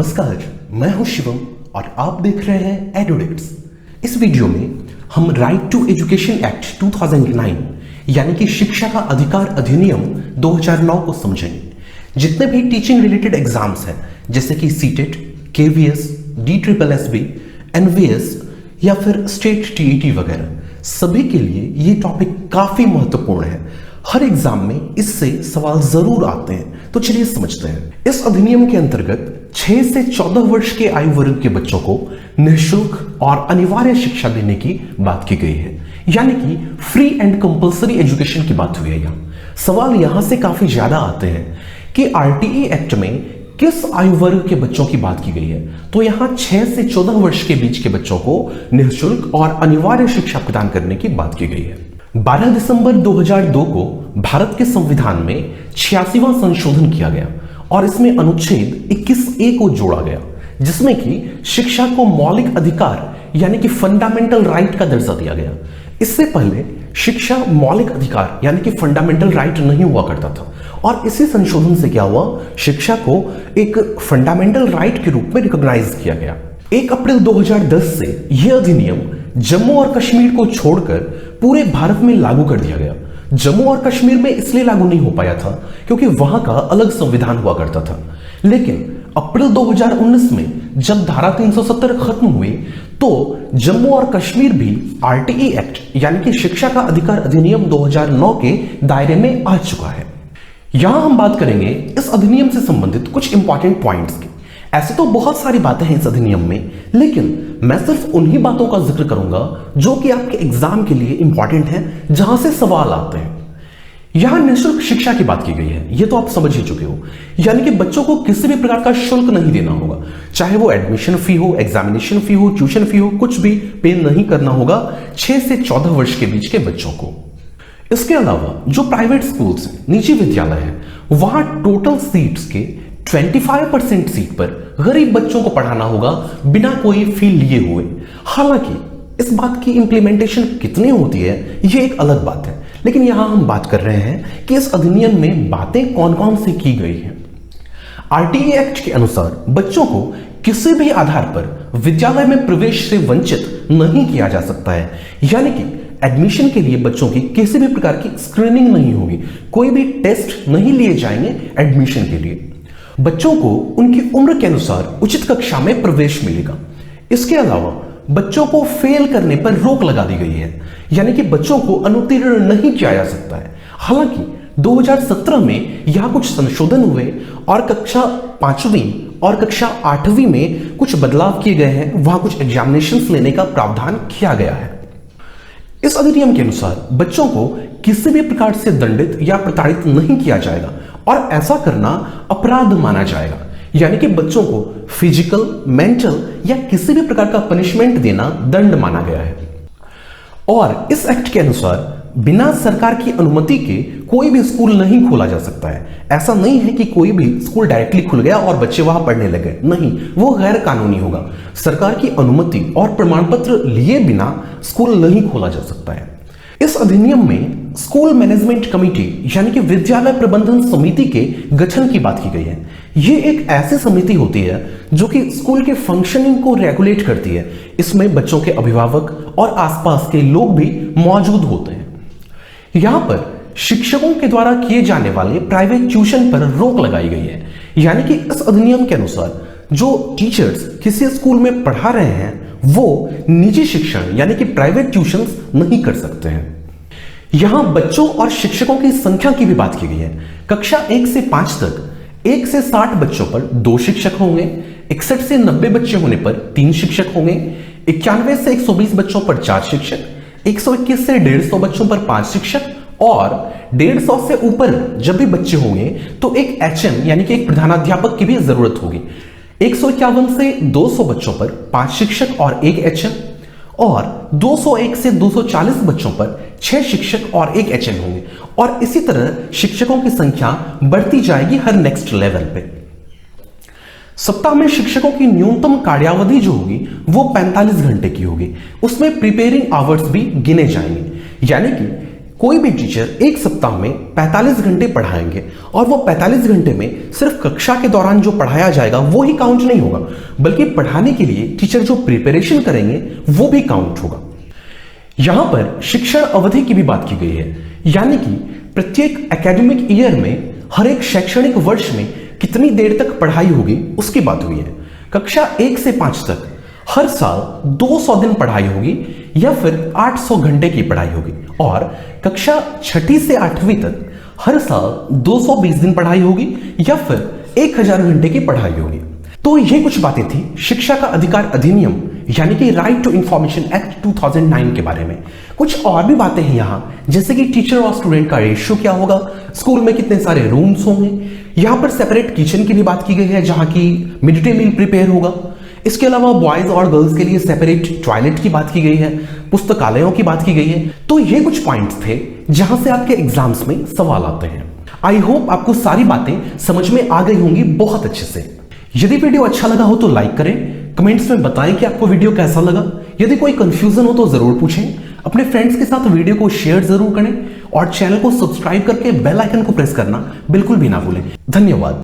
नमस्कार, मैं हूं शिवम और आप देख रहे हैं एडुडिक्ट्स। इस वीडियो में हम राइट टू एजुकेशन एक्ट 2009 यानी कि शिक्षा का अधिकार अधिनियम 2009 को समझेंगे। जितने भी टीचिंग रिलेटेड एग्जाम्स हैं जैसे कि सीटेट, केवीएस, DSSB, एनवीएस या फिर स्टेट टीईटी वगैरह, सभी के लिए ये टॉपिक काफी महत्वपूर्ण है। हर एग्जाम में इससे सवाल जरूर आते हैं, तो चलिए समझते हैं। इस अधिनियम के अंतर्गत 6 से 14 वर्ष के आयु वर्ग के बच्चों को निःशुल्क और अनिवार्य शिक्षा देने की बात की गई है, यानी कि फ्री एंड कंपल्सरी एजुकेशन की बात हुई है। यहाँ सवाल यहां से काफी ज्यादा आते हैं कि आरटीई एक्ट में किस आयु वर्ग के बच्चों की बात की गई है। तो यहां 6 से 14 वर्ष के बीच के बच्चों को निःशुल्क और अनिवार्य शिक्षा प्रदान करने की बात की गई है। 12 दिसंबर 2002 को भारत के संविधान में 86वां संशोधन किया गया और इसमें अनुच्छेद 21A को जोड़ा गया, जिसमें कि शिक्षा को मौलिक अधिकार यानी कि फंडामेंटल राइट का दर्जा दिया गया। इससे पहले शिक्षा मौलिक अधिकार यानी कि फंडामेंटल राइट नहीं हुआ करता था और इसी संशोधन से क्या हुआ, शिक्षा को एक फंडामेंटल राइट के रूप में रिकॉग्नाइज किया गया। 1 अप्रैल 2010 से यह अधिनियम जम्मू और कश्मीर को छोड़कर पूरे भारत में लागू कर दिया गया। जम्मू और कश्मीर में इसलिए लागू नहीं हो पाया था क्योंकि वहां का अलग संविधान हुआ करता था, लेकिन अप्रैल 2019 में जब धारा 370 खत्म हुई तो जम्मू और कश्मीर भी आरटीई एक्ट यानी कि शिक्षा का अधिकार अधिनियम 2009 के दायरे में आ चुका है। यहां हम बात करेंगे इस अधिनियम से संबंधित कुछ इंपॉर्टेंट पॉइंट्स की। ऐसे तो बहुत सारी बातें हैं इस अधिनियम में, लेकिन मैं सिर्फ उन्हीं बातों का जिक्र करूंगा जो कि आपके एग्जाम के लिए इंपॉर्टेंट हैं, जहां से सवाल आते हैं। यहां निःशुल्क शिक्षा की बात की गई है, यह तो आप समझ ही चुके हो, यानी कि बच्चों को किसी भी प्रकार का शुल्क नहीं देना होगा, चाहे वो एडमिशन फी हो, एग्जामिनेशन फी हो, ट्यूशन फी हो, कुछ भी पे नहीं करना होगा 6 से 14 वर्ष के बीच के बच्चों को। इसके अलावा जो प्राइवेट स्कूल्स हैं, निजी विद्यालय हैं, वहां टोटल सीट्स के 25% सीट पर गरीब बच्चों को पढ़ाना होगा बिना कोई फी लिए हुए। हालांकि इस बात की इंप्लीमेंटेशन कितनी होती है ये एक अलग बात है, लेकिन यहां हम बात कर रहे हैं कि इस अधिनियम में बातें कौन कौन सी की गई हैं। आरटीई एक्ट के अनुसार बच्चों को किसी भी आधार पर विद्यालय में प्रवेश से वंचित नहीं किया जा सकता है, यानी कि एडमिशन के लिए बच्चों की किसी भी प्रकार की स्क्रीनिंग नहीं होगी, कोई भी टेस्ट नहीं लिए जाएंगे एडमिशन के लिए। बच्चों को उनकी उम्र के अनुसार उचित कक्षा में प्रवेश मिलेगा। इसके अलावा बच्चों को फेल करने पर रोक लगा दी गई है, यानी कि बच्चों को अनुत्तीर्ण नहीं किया जा सकता है। हालांकि 2017 में यहां कुछ संशोधन हुए और कक्षा 5वीं और कक्षा 8वीं में कुछ बदलाव किए गए हैं, वहां कुछ एग्जामिनेशंस लेने का प्रावधान किया गया है। इस अधिनियम के अनुसार बच्चों को किसी भी प्रकार से दंडित या प्रताड़ित नहीं किया जाएगा और ऐसा करना अपराध माना जाएगा, यानी कि बच्चों को फिजिकल, मेंटल या किसी भी प्रकार का पनिशमेंट देना दंड माना गया है। और इस एक्ट के अनुसार बिना सरकार की अनुमति के कोई भी स्कूल नहीं खोला जा सकता है। ऐसा नहीं है कि कोई भी स्कूल डायरेक्टली खुल गया और बच्चे वहां पढ़ने लगे, नहीं, वो गैर कानूनी होगा। सरकार की अनुमति और प्रमाण पत्र लिए बिना स्कूल नहीं खोला जा सकता है। इस अधिनियम में स्कूल मैनेजमेंट कमेटी यानी कि विद्यालय प्रबंधन समिति के गठन की बात की गई है। ये एक ऐसी समिति होती है जो कि स्कूल के फंक्शनिंग को रेगुलेट करती है। इसमें बच्चों के अभिभावक और आसपास के लोग भी मौजूद होते हैं। यहां पर शिक्षकों के द्वारा किए जाने वाले प्राइवेट ट्यूशन पर रोक लगाई गई है, यानी कि इस अधिनियम के अनुसार जो टीचर्स किसी स्कूल में पढ़ा रहे हैं वो निजी शिक्षण यानी कि प्राइवेट ट्यूशंस नहीं कर सकते हैं। यहां बच्चों और शिक्षकों की संख्या की भी बात की गई है। कक्षा 1 से 5 तक 1 से 60 बच्चों पर 2 शिक्षक होंगे, 61 से 90 बच्चे होने पर 3 शिक्षक होंगे, 91 से 120 बच्चों पर 4 शिक्षक, 121 से 150 बच्चों पर 5 शिक्षक और 150 से ऊपर जब भी बच्चे होंगे तो एक एचएम यानी कि एक प्रधानाध्यापक की भी जरूरत होगी। 151 से 200 बच्चों पर 5 शिक्षक और 1 एचएम और 201 से 240 बच्चों पर 6 शिक्षक और 1 एचएम होंगे और इसी तरह शिक्षकों की संख्या बढ़ती जाएगी हर नेक्स्ट लेवल पे। सप्ताह में शिक्षकों की न्यूनतम कार्यावधि जो होगी वो 45 घंटे की होगी। उसमें प्रिपेयरिंग आवर्स भी गिने जाएंगे, यानी कि कोई भी टीचर एक सप्ताह में 45 घंटे पढ़ाएंगे और वो 45 घंटे में सिर्फ कक्षा के दौरान जो पढ़ाया जाएगा वो ही काउंट नहीं होगा, बल्कि पढ़ाने के लिए टीचर जो प्रिपरेशन करेंगे वो भी काउंट होगा। यहां पर शिक्षण अवधि की भी बात की गई है, यानी कि प्रत्येक एकेडमिक ईयर में हर एक शैक्षणिक वर्ष में कितनी देर तक पढ़ाई होगी उसकी बात हुई है। कक्षा 1 से 5 तक हर साल 200 दिन पढ़ाई होगी या फिर 800 घंटे की पढ़ाई होगी, और कक्षा 6ठी से 8वीं तक हर साल 220 दिन पढ़ाई होगी या फिर 1000 घंटे की पढ़ाई होगी। तो ये कुछ बातें थी शिक्षा का अधिकार अधिनियम यानी कि राइट टू इंफॉर्मेशन एक्ट 2009 के बारे में। कुछ और भी बातें हैं यहाँ, जैसे कि टीचर और स्टूडेंट का रेशियो क्या होगा, स्कूल में कितने सारे रूम्स होंगे, यहाँ पर सेपरेट किचन की भी बात की गई है जहाँ की मिड डे मील प्रिपेयर होगा। इसके अलावा बॉयज और गर्ल्स के लिए सेपरेट टॉयलेट की बात की गई है, पुस्तकालयों की बात की गई है। तो ये कुछ पॉइंट्स थे जहां से आपके एग्जाम्स में सवाल आते हैं। आई होप आपको सारी बातें समझ में आ गई होंगी बहुत अच्छे से। यदि वीडियो अच्छा लगा हो तो लाइक करें, कमेंट्स में बताएं कि आपको वीडियो कैसा लगा। यदि कोई कंफ्यूजन हो तो जरूर पूछें, अपने फ्रेंड्स के साथ वीडियो को शेयर जरूर करें और चैनल को सब्सक्राइब करके बेल आइकन को प्रेस करना बिल्कुल भी ना भूलें। धन्यवाद।